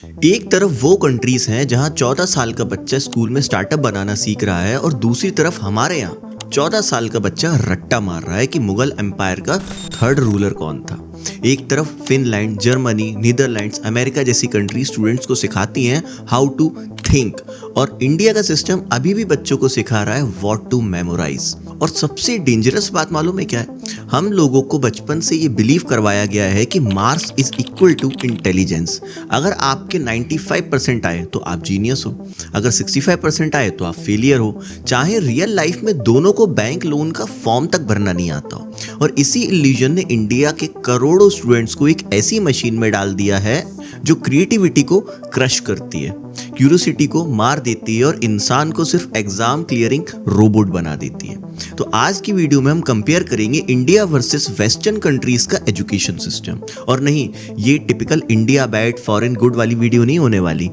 एक तरफ वो कंट्रीज हैं जहां 14 साल का बच्चा स्कूल में स्टार्टअप बनाना सीख रहा है और दूसरी तरफ हमारे यहाँ 14 साल का बच्चा रट्टा मार रहा है कि मुगल एम्पायर का थर्ड रूलर कौन था। एक तरफ फिनलैंड, जर्मनी, नीदरलैंड्स, अमेरिका जैसी कंट्री स्टूडेंट्स को सिखाती हैं हाउ टू थिंक, और इंडिया का सिस्टम अभी भी बच्चों को सिखा रहा है व्हाट टू मेमोराइज। और सबसे डेंजरस बात मालूम है क्या है? हम लोगों को बचपन से ये बिलीव करवाया गया है कि marks is equal to intelligence. अगर आपके 95% आए तो आप जीनियस हो, अगर 65% आए तो आप फेलियर हो, चाहे रियल लाइफ में दोनों को बैंक लोन का फॉर्म तक भरना नहीं आता हो। और इसी इल्यूजन ने इंडिया के करोड़ों स्टूडेंट्स को एक ऐसी मशीन में डाल दिया है जो क्रिएटिविटी को क्रश करती है, क्यूरियोसिटी को मार देती है और इंसान को सिर्फ एग्जाम क्लियरिंग रोबोट बना देती है। तो आज की वीडियो में हम कंपेयर करेंगे इंडिया वर्सेस वेस्टर्न कंट्रीज का एजुकेशन सिस्टम। और नहीं, ये typical India bad foreign good वाली वीडियो नहीं होने वाली।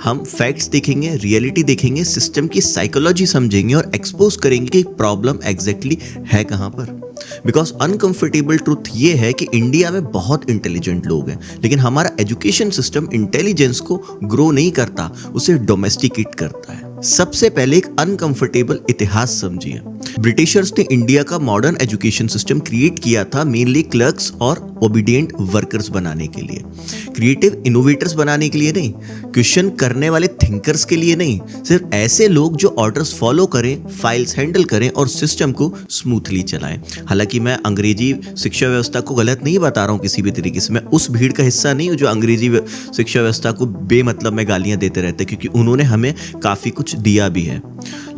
हम फैक्ट्स देखेंगे, रियलिटी देखेंगे, सिस्टम की साइकोलॉजी समझेंगे और एक्सपोज करेंगे कि प्रॉब्लम एग्जैक्टली है कहां पर। बिकॉज अनकंफर्टेबल ट्रूथ ये है कि इंडिया में बहुत इंटेलिजेंट लोग हैं, लेकिन हमारा एजुकेशन सिस्टम इंटेलिजेंस को ग्रो नहीं करता, उसे डोमेस्टिकेट करता है। सबसे पहले एक अनकंफर्टेबल इतिहास समझिए। ब्रिटिशर्स ने इंडिया का मॉडर्न एजुकेशन सिस्टम क्रिएट किया था मेनली क्लर्क्स और ओबीडिएंट वर्कर्स बनाने के लिए, क्रिएटिव इनोवेटर्स बनाने के लिए नहीं, क्वेश्चन करने वाले थिंकर्स के लिए नहीं, सिर्फ ऐसे लोग जो ऑर्डर्स फॉलो करें, फाइल्स हैंडल करें और सिस्टम को स्मूथली चलाएं। हालांकि मैं अंग्रेजी शिक्षा व्यवस्था को गलत नहीं बता रहा हूं किसी भी तरीके से, मैं उस भीड़ का हिस्सा नहीं हूं जो अंग्रेजी शिक्षा व्यवस्था को बेमतलब में गालियां देते रहते, क्योंकि उन्होंने हमें काफी कुछ दिया भी है।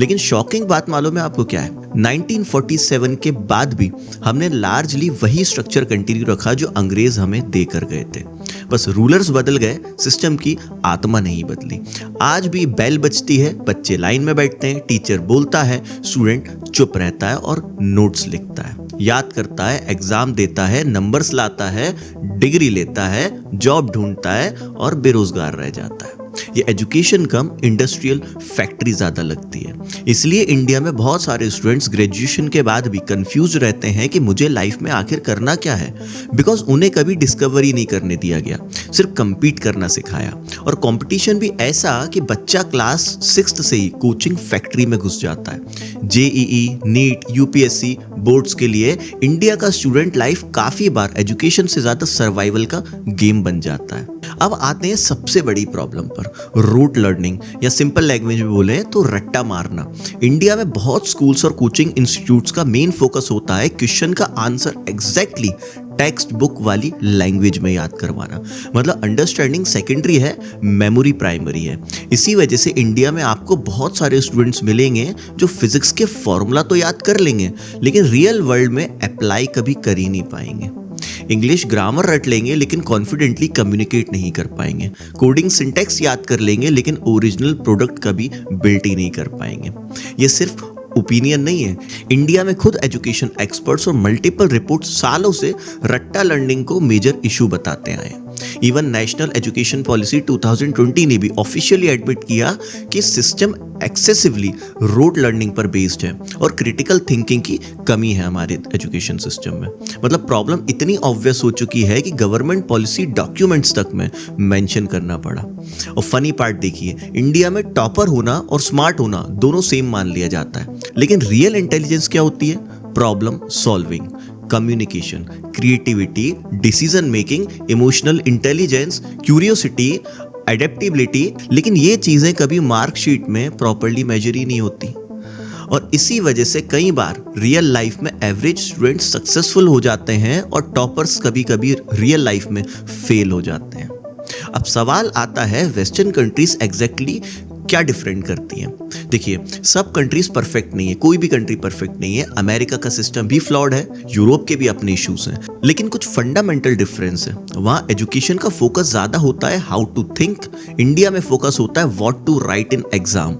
लेकिन शॉकिंग बात मालूम है आपको क्या है? 1947 के बाद भी हमने लार्जली वही स्ट्रक्चर कंटिन्यू रखा जो अंग्रेज हमें देकर गए थे। बस रूलर्स बदल गए, सिस्टम की आत्मा नहीं बदली। आज भी बेल बजती है, बच्चे लाइन में बैठते हैं, टीचर बोलता है, स्टूडेंट चुप रहता है और नोट्स लिखता है, याद करता है, एग्जाम देता है, नंबर्स लाता है, डिग्री लेता है, जॉब ढूंढता है और बेरोजगार रह जाता है। ये एजुकेशन कम इंडस्ट्रियल फैक्ट्री ज्यादा लगती है। इसलिए इंडिया में बहुत सारे स्टूडेंट्स ग्रेजुएशन के बाद भी कंफ्यूज रहते हैं कि मुझे लाइफ में आखिर करना क्या है। बिकॉज उन्हें कभी डिस्कवरी नहीं करने दिया गया, सिर्फ compete करना सिखाया। और कंपटीशन भी ऐसा कि बच्चा क्लास 6 से ही कोचिंग फैक्ट्री में घुस जाता है। जेईई, नीट, यूपीएससी बोर्ड्स के लिए इंडिया का स्टूडेंट लाइफ काफी बार एजुकेशन से ज्यादा सर्वाइवल का गेम बन जाता है। अब आते हैं सबसे बड़ी प्रॉब्लम पर, रूट लर्निंग, या सिंपल लैंग्वेज में बोले तो रट्टा मारना। इंडिया में बहुत स्कूल्स और कोचिंग इंस्टीट्यूट्स का मेन फोकस होता है क्वेश्चन का आंसर एग्जैक्टली टेक्स्ट बुक वाली लैंग्वेज में याद करवाना। मतलब अंडरस्टैंडिंग सेकेंडरी है, मेमोरी प्राइमरी है। इसी वजह से इंडिया में आपको बहुत सारे स्टूडेंट्स मिलेंगे जो फिजिक्स के फॉर्मूला तो याद कर लेंगे, लेकिन रियल वर्ल्ड में अप्लाई कभी कर ही नहीं पाएंगे। इंग्लिश ग्रामर रट लेंगे लेकिन कॉन्फिडेंटली कम्युनिकेट नहीं कर पाएंगे। कोडिंग सिंटैक्स याद कर लेंगे लेकिन ओरिजिनल प्रोडक्ट कभी बिल्ड ही नहीं कर पाएंगे। ये सिर्फ ओपिनियन नहीं है, इंडिया में खुद एजुकेशन एक्सपर्ट्स और मल्टीपल रिपोर्ट सालों से रट्टा लर्निंग को मेजर इशू बताते आए। इवन नेशनल एजुकेशन पॉलिसी 2020 ने भी ऑफिशियली एडमिट किया कि सिस्टम एक्सेसिवली रोट लर्निंग पर बेस्ड है और क्रिटिकल थिंकिंग की कमी है हमारे एजुकेशन सिस्टम में। मतलब प्रॉब्लम इतनी ऑब्वियस हो चुकी है कि गवर्नमेंट पॉलिसी डॉक्यूमेंट्स तक में मेंशन करना पड़ा। और फनी पार्ट देखिए, इंडिया में टॉपर होना और स्मार्ट होना दोनों सेम मान लिया जाता है, लेकिन रियल इंटेलिजेंस क्या होती है? Problem solving, communication, creativity, decision making, emotional intelligence, curiosity, adaptability. लेकिन ये चीजें कभी मार्कशीट में प्रॉपर्ली मेजर ही नहीं होती। और इसी वजह से कई बार रियल लाइफ में एवरेज स्टूडेंट्स सक्सेसफुल हो जाते हैं और टॉपर्स कभी कभी रियल लाइफ में फेल हो जाते हैं। अब सवाल आता है, वेस्टर्न कंट्रीज एग्जैक्टली क्या डिफरेंट करती हैं? देखिए, सब कंट्रीज परफेक्ट नहीं है, कोई भी कंट्री परफेक्ट नहीं है। अमेरिका का सिस्टम भी फ्लॉड है, यूरोप के भी अपने इश्यूज हैं, लेकिन कुछ फंडामेंटल डिफरेंस है। वहां एजुकेशन का फोकस ज्यादा होता है हाउ टू थिंक, इंडिया में फोकस होता है what to write in exam.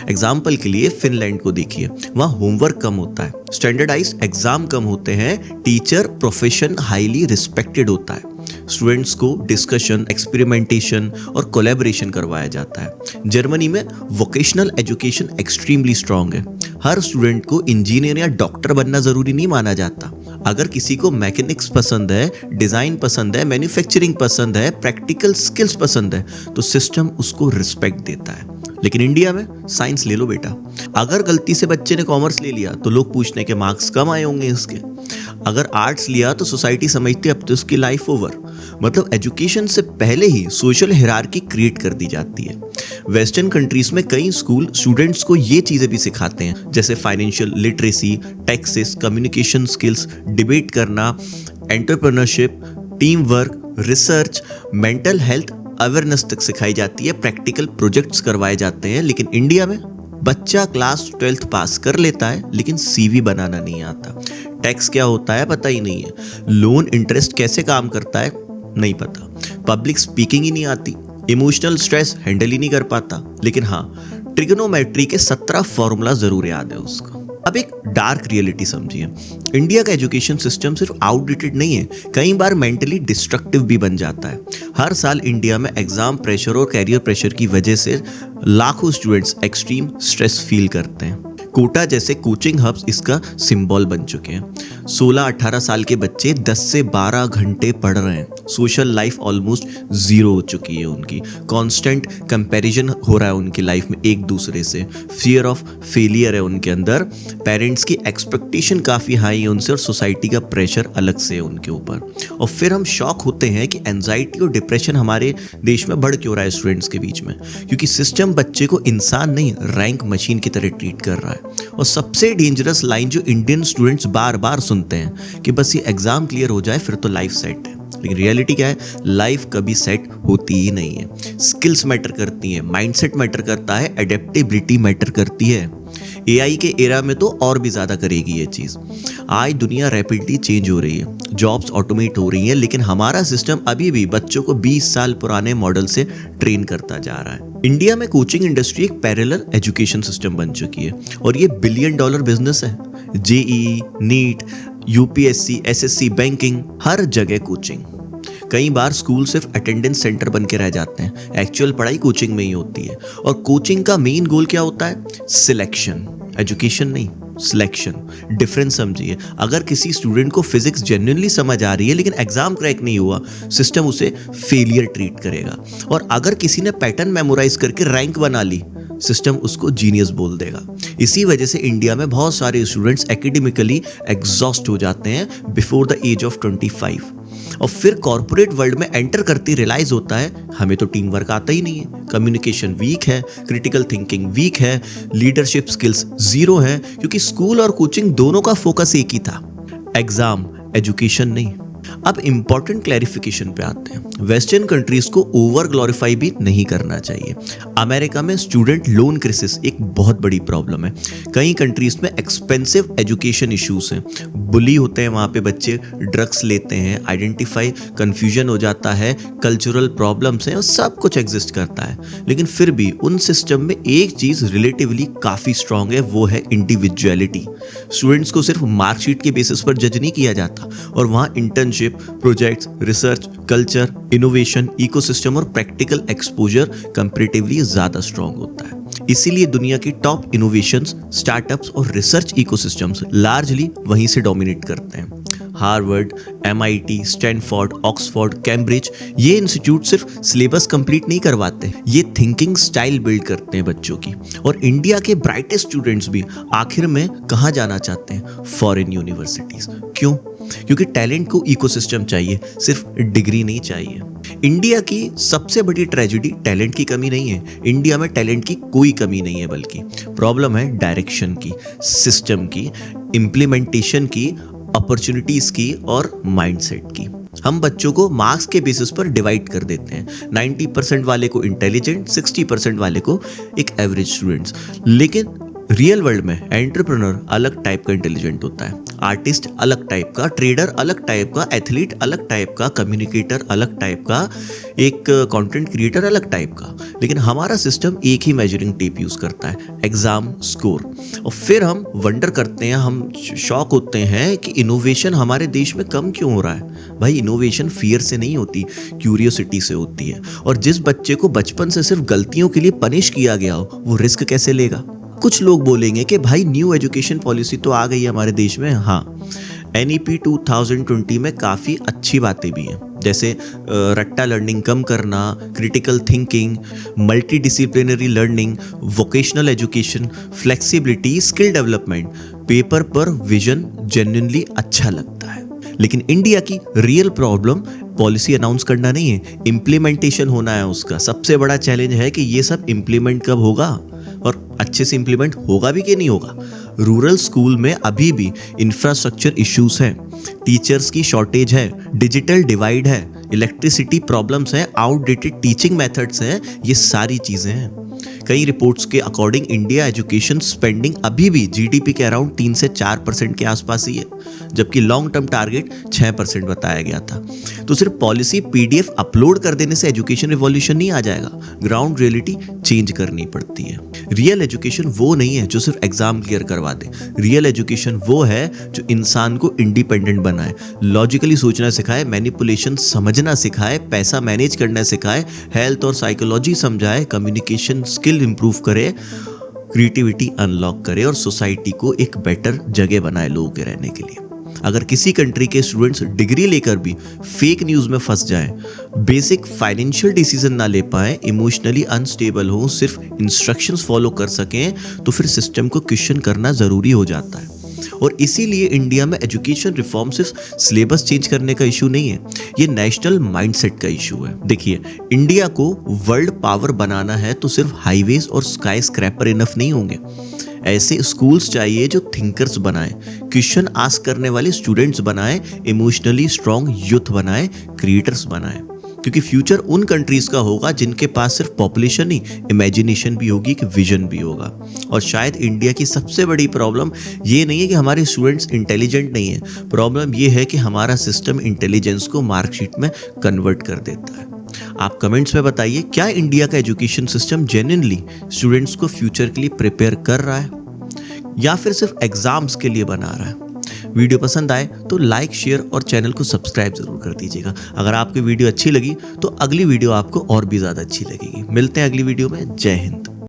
Example के लिए फिनलैंड को देखिए, वहां होमवर्क कम होता है, स्टैंडर्डाइज्ड एग्जाम कम होते हैं, टीचर प्रोफेशन हाईली रिस्पेक्टेड होता है, स्टूडेंट्स को डिस्कशन, एक्सपेरिमेंटेशन और कोलैबोरेशन करवाया जाता है। जर्मनी में वोकेशनल एजुकेशन एक्सट्रीमली स्ट्रांग है, हर स्टूडेंट को इंजीनियर या डॉक्टर बनना जरूरी नहीं माना जाता। अगर किसी को मैकेनिक्स पसंद है, डिजाइन पसंद है, मैन्युफैक्चरिंग पसंद है, प्रैक्टिकल स्किल्स पसंद है, तो सिस्टम उसको रिस्पेक्ट देता है। लेकिन इंडिया में साइंस ले लो बेटा, अगर गलती से बच्चे ने कॉमर्स ले लिया तो लोग पूछते हैं कि मार्क्स कम आए होंगे इसके। अगर आर्ट्स लिया तो सोसाइटी समझती है अब तो उसकी लाइफ ओवर। मतलब एजुकेशन से पहले ही सोशल हायरार्की क्रिएट कर दी जाती है। वेस्टर्न कंट्रीज में कई स्कूल स्टूडेंट्स को ये चीजें भी सिखाते हैं, जैसे financial literacy, taxes, communication skills, debate करना, entrepreneurship, team work, research, mental health awareness तक सिखाई जाती है, प्रैक्टिकल प्रोजेक्ट्स करवाए जाते हैं। लेकिन इंडिया में बच्चा क्लास 12th पास कर लेता है लेकिन सीवी बनाना नहीं आता, टैक्स क्या होता है पता ही नहीं है, लोन इंटरेस्ट कैसे काम करता है नहीं पता, पब्लिक स्पीकिंग ही नहीं आती, इमोशनल स्ट्रेस हैंडल ही नहीं कर पाता। लेकिन हाँ, ट्रिग्नोमेट्री के 17 फॉर्मूला जरूर याद है उसका। अब एक डार्क रियलिटी समझिए, इंडिया का एजुकेशन सिस्टम सिर्फ आउटडेटेड नहीं है, कई बार मेंटली डिस्ट्रक्टिव भी बन जाता है। हर साल इंडिया में एग्जाम प्रेशर और कैरियर प्रेशर की वजह से लाखों स्टूडेंट्स एक्सट्रीम स्ट्रेस फील करते हैं। कोटा जैसे कोचिंग हब्स इसका सिंबल बन चुके हैं। 16-18 साल के बच्चे 10 से 12 घंटे पढ़ रहे हैं, सोशल लाइफ ऑलमोस्ट जीरो हो चुकी है उनकी, कांस्टेंट कंपैरिजन हो रहा है उनकी लाइफ में एक दूसरे से, फियर ऑफ फेलियर है उनके अंदर, पेरेंट्स की एक्सपेक्टेशन काफ़ी हाई है उनसे और सोसाइटी का प्रेशर अलग से है उनके ऊपर। और फिर हम शॉक होते हैं कि एंजाइटी और डिप्रेशन हमारे देश में बढ़ क्यों रहा है स्टूडेंट्स के बीच में, क्योंकि सिस्टम बच्चे को इंसान नहीं रैंक मशीन की तरह ट्रीट कर रहा है। और सबसे डेंजरस लाइन जो इंडियन स्टूडेंट्स बार बार सुनते हैं कि बस ये एग्जाम क्लियर हो जाए फिर तो लाइफ सेट है। लेकिन रियलिटी क्या है, लाइफ कभी सेट होती ही नहीं है। स्किल्स मैटर करती हैं, माइंडसेट मैटर करता है, एडेप्टेबिलिटी मैटर करती है। एआई के एरा में तो और भी ज्यादा करेगी ये चीज। आज दुनिया रैपिडली चेंज हो रही है, जॉब्स ऑटोमेट हो रही हैं, लेकिन हमारा सिस्टम अभी भी बच्चों को 20 साल पुराने मॉडल से ट्रेन करता जा रहा है। इंडिया में कोचिंग इंडस्ट्री एक पैरेलल एजुकेशन सिस्टम बन चुकी है और ये $1 बिलियन बिजनेस है। JEE, NEET, UPSC, SSC, banking, हर जगह कोचिंग। कई बार स्कूल सिर्फ अटेंडेंस सेंटर बन के रह जाते हैं, एक्चुअल पढ़ाई कोचिंग में ही होती है। और कोचिंग का मेन गोल क्या होता है? सिलेक्शन, एजुकेशन नहीं, सिलेक्शन। डिफरेंस समझिए, अगर किसी स्टूडेंट को फिजिक्स जेन्युइनली समझ आ रही है लेकिन एग्जाम क्रैक नहीं हुआ, सिस्टम उसे फेलियर ट्रीट करेगा। और अगर किसी ने पैटर्न मेमोराइज करके रैंक बना ली, सिस्टम उसको जीनियस बोल देगा। इसी वजह से इंडिया में बहुत सारे स्टूडेंट्स एकेडमिकली एग्जॉस्ट हो जाते हैं बिफोर द एज ऑफ 25। और फिर कॉर्पोरेट वर्ल्ड में एंटर करते रियलाइज होता है हमें तो टीम वर्क आता ही नहीं है, कम्युनिकेशन वीक है, क्रिटिकल थिंकिंग वीक है, लीडरशिप स्किल्स जीरो है, क्योंकि स्कूल और कोचिंग दोनों का फोकस एक ही था, एग्जाम, एजुकेशन नहीं। अब इंपॉर्टेंट क्लैरिफिकेशन पे आते हैं। वेस्टर्न कंट्रीज को ओवर ग्लोरीफाई भी नहीं करना चाहिए। अमेरिका में स्टूडेंट लोन क्राइसिस एक बहुत बड़ी प्रॉब्लम है। कई कंट्रीज में एक्सपेंसिव एजुकेशन इश्यूज हैं, बुली होते हैं वहाँ पे बच्चे, ड्रग्स लेते हैं, आइडेंटिफाई कंफ्यूजन हो जाता है, कल्चरल प्रॉब्लम्स हैं और सब कुछ एग्जिस्ट करता है। लेकिन फिर भी उन सिस्टम में एक चीज़ रिलेटिवली काफ़ी स्ट्रांग है, वो है इंडिविजुअलिटी। स्टूडेंट्स को सिर्फ मार्कशीट के बेसिस पर जज नहीं किया जाता और वहाँ internship, projects, research, culture, innovation, ecosystem और प्रैक्टिकल एक्सपोजर कंपैरेटिवली ज्यादा स्ट्रांग होता है। इसीलिए दुनिया की टॉप इनोवेशंस, स्टार्टअप्स और रिसर्च इकोसिस्टम्स लार्जली वहीं से डोमिनेट करते हैं। Harvard, MIT, Stanford, Oxford, Cambridge, ये इंस्टीट्यूट सिर्फ सिलेबस कंप्लीट नहीं करवाते, ये थिंकिंग स्टाइल बिल्ड करते हैं बच्चों की। और इंडिया के ब्राइटेस्ट स्टूडेंट्स भी आखिर में कहाँ जाना चाहते हैं? Foreign universities. क्यों? क्योंकि टैलेंट को इकोसिस्टम चाहिए, सिर्फ डिग्री नहीं चाहिए। इंडिया की सबसे बड़ी ट्रेजेडी टैलेंट की कमी नहीं है, इंडिया में टैलेंट की कोई कमी नहीं है, बल्कि प्रॉब्लम है डायरेक्शन की, सिस्टम की, इम्प्लीमेंटेशन की, अपॉर्चुनिटीज की और माइंडसेट की। हम बच्चों को मार्क्स के बेसिस पर डिवाइड कर देते हैं, 90% वाले को इंटेलिजेंट, 60% वाले को एक एवरेज स्टूडेंट्स। लेकिन रियल वर्ल्ड में एंटरप्रेन्योर अलग टाइप का इंटेलिजेंट होता है, आर्टिस्ट अलग टाइप का, ट्रेडर अलग टाइप का, एथलीट अलग टाइप का, कम्युनिकेटर अलग टाइप का, एक कंटेंट क्रिएटर अलग टाइप का। लेकिन हमारा सिस्टम एक ही मेजरिंग टेप यूज करता है, एग्जाम स्कोर। और फिर हम वंडर करते हैं, हम शॉक होते हैं कि इनोवेशन हमारे देश में कम क्यों हो रहा है। भाई इनोवेशन फियर से नहीं होती, क्यूरियोसिटी से होती है। और जिस बच्चे को बचपन से सिर्फ गलतियों के लिए पनिश किया गया हो, वो रिस्क कैसे लेगा? कुछ लोग बोलेंगे कि भाई न्यू एजुकेशन पॉलिसी तो आ गई है हमारे देश में। हाँ, NEP 2020 में काफ़ी अच्छी बातें भी हैं, जैसे रट्टा लर्निंग कम करना, critical thinking, multi disciplinary learning, vocational education, flexibility, skill development. Paper पर विजन जेन्युइनली अच्छा लगता है, लेकिन इंडिया की रियल प्रॉब्लम पॉलिसी अनाउंस करना नहीं है, इम्प्लीमेंटेशन होना है उसका। सबसे बड़ा चैलेंज है कि ये सब इम्प्लीमेंट कब होगा और अच्छे से इम्प्लीमेंट होगा भी कि नहीं होगा। रूरल स्कूल में अभी भी इंफ्रास्ट्रक्चर इश्यूज हैं, टीचर्स की शॉर्टेज है, डिजिटल डिवाइड है, इलेक्ट्रिसिटी प्रॉब्लम्स हैं, आउटडेटेड टीचिंग मेथड्स हैं, ये सारी चीज़ें हैं। कई रिपोर्ट्स के अकॉर्डिंग इंडिया एजुकेशन स्पेंडिंग अभी भी GDP के अराउंड 3 से 4% के आसपास ही है, जबकि लॉन्ग टर्म टारगेट 6% बताया गया था। तो सिर्फ पॉलिसी PDF अपलोड कर देने से एजुकेशन रिवॉल्यूशन नहीं आ जाएगा, ग्राउंड रियलिटी चेंज करनी पड़ती है। रियल एजुकेशन वो नहीं है जो सिर्फ एग्जाम क्लियर करवा दे, रियल एजुकेशन वो है जो इंसान को इंडिपेंडेंट बनाए, लॉजिकली सोचना सिखाए, मैनिपुलेशन समझना सिखाए, पैसा मैनेज करना सिखाए, हेल्थ और साइकोलॉजी समझाए, कम्युनिकेशन स्किल इंप्रूव करे, क्रिएटिविटी अनलॉक करे और सोसाइटी को एक बेटर जगह बनाए लोगों के रहने के लिए। अगर किसी कंट्री के स्टूडेंट्स डिग्री लेकर भी फेक न्यूज़ में फंस जाएं, बेसिक फाइनेंशियल डिसीजन ना ले पाएं, इमोशनली अनस्टेबल हो, सिर्फ इंस्ट्रक्शंस फॉलो कर सकें, तो फिर सिस्टम को क्वेश्चन करना ज़रूरी हो जाता है। और इसीलिए इंडिया में एजुकेशन रिफॉर्म सिर्फ सिलेबस चेंज करने का इशू नहीं है, ये नेशनल माइंडसेट का इशू है। देखिए, इंडिया को वर्ल्ड पावर बनाना है तो सिर्फ हाईवेज और स्काई स्क्रैपर इनफ नहीं होंगे, ऐसे स्कूल्स चाहिए जो थिंकर्स बनाएं, क्वेश्चन आस्क करने वाले स्टूडेंट्स बनाएं, इमोशनली स्ट्रॉन्ग यूथ बनाएं, क्रिएटर्स बनाएं। क्योंकि फ्यूचर उन कंट्रीज का होगा जिनके पास सिर्फ पॉपुलेशन नहीं, इमेजिनेशन भी होगी, कि विजन भी होगा। और शायद इंडिया की सबसे बड़ी प्रॉब्लम ये नहीं है कि हमारे स्टूडेंट्स इंटेलिजेंट नहीं है, प्रॉब्लम ये है कि हमारा सिस्टम इंटेलिजेंस को मार्कशीट में कन्वर्ट कर देता है। आप कमेंट्स में बताइए, क्या इंडिया का एजुकेशन सिस्टम जेन्युइनली स्टूडेंट्स को फ्यूचर के लिए प्रिपेयर कर रहा है या फिर सिर्फ एग्जाम्स के लिए बना रहा है। वीडियो पसंद आए तो लाइक, शेयर और चैनल को सब्सक्राइब जरूर कर दीजिएगा। अगर आपकी वीडियो अच्छी लगी तो अगली वीडियो आपको और भी ज़्यादा अच्छी लगेगी। मिलते हैं अगली वीडियो में। जय हिंद।